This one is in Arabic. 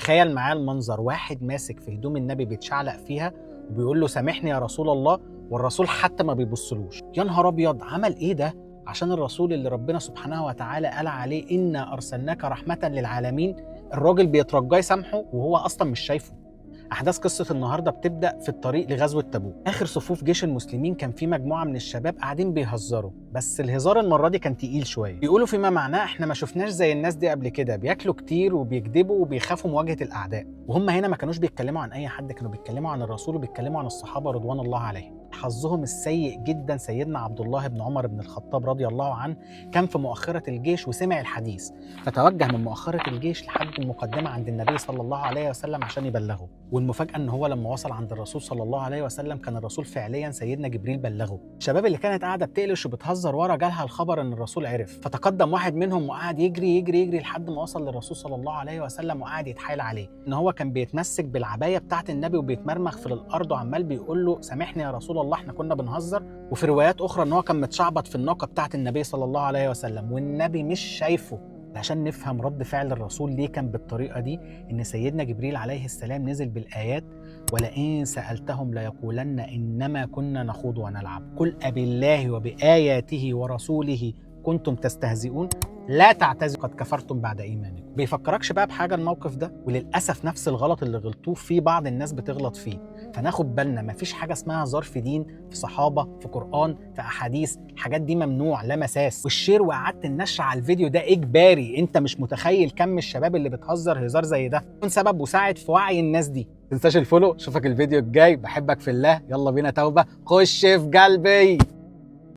تخيل معايا المنظر، واحد ماسك في هدوم النبي بيتشعلق فيها وبيقول له سامحني يا رسول الله، والرسول حتى ما بيبصلوش. يا نهار ابيض، عمل ايه ده عشان الرسول اللي ربنا سبحانه وتعالى قال عليه إنا أرسلناك رحمة للعالمين؟ الراجل بيترجاه يسامحه وهو أصلا مش شايفه. أحداث قصة النهاردة بتبدأ في الطريق لغزوة تبوك. آخر صفوف جيش المسلمين كان في مجموعة من الشباب قاعدين بيهزروا، بس الهزار المرة دي كان تقيل شوية. بيقولوا فيما معناه احنا ما شفناش زي الناس دي قبل كده، بياكلوا كتير وبيكذبوا وبيخافوا مواجهة الأعداء. وهم هنا ما كانوش بيتكلموا عن أي حد، كانوا بيتكلموا عن الرسول وبيتكلموا عن الصحابة رضوان الله عليهم. حظهم السيء جدا سيدنا عبد الله بن عمر بن الخطاب رضي الله عنه كان في مؤخرة الجيش وسمع الحديث، فتوجه من مؤخرة الجيش لحد المقدمة عند النبي صلى الله عليه وسلم عشان يبلغه. والمفاجأة ان هو لما وصل عند الرسول صلى الله عليه وسلم كان الرسول فعليا سيدنا جبريل بلغه. الشباب اللي كانت قاعدة بتقلش وبتهزر ورا جالها الخبر ان الرسول عرف، فتقدم واحد منهم وقعد يجري يجري يجري لحد ما وصل للرسول صلى الله عليه وسلم وقعد يتحايل عليه ان هو كان بيتمسك بالعباية بتاعت النبي وبيتمرمغ في الارض وعمال بيقول له سامحني يا رسول الله احنا كنا بنهزر. وفي روايات اخرى ان هو كان متشعبط في الناقة بتاعت النبي صلى الله عليه وسلم والنبي مش شايفه. عشان نفهم رد فعل الرسول ليه كان بالطريقة دي، إن سيدنا جبريل عليه السلام نزل بالآيات ولئن سألتهم ليقولن إنما كنا نخوض ونلعب قل أبالله وبآياته ورسوله كنتم تستهزئون لا تعتذروا قد كفرتم بعد إيمانكم. بيفكركش بقى بحاجة الموقف ده؟ وللأسف نفس الغلط اللي غلطوه في بعض الناس بتغلط فيه. فناخد بالنا مفيش حاجة اسمها ظرف دين في صحابة في قرآن في أحاديث، الحاجات دي ممنوع لا مساس. والشير وإعادة النشر على الفيديو ده إجباري. أنت مش متخيل كم الشباب اللي بتهزر هزار زي ده يكون سبب وساعد في وعي الناس دي. متنساش الفولو. اشوفك الفيديو الجاي، بحبك في الله، يلا بينا توبة، خش في قلبي.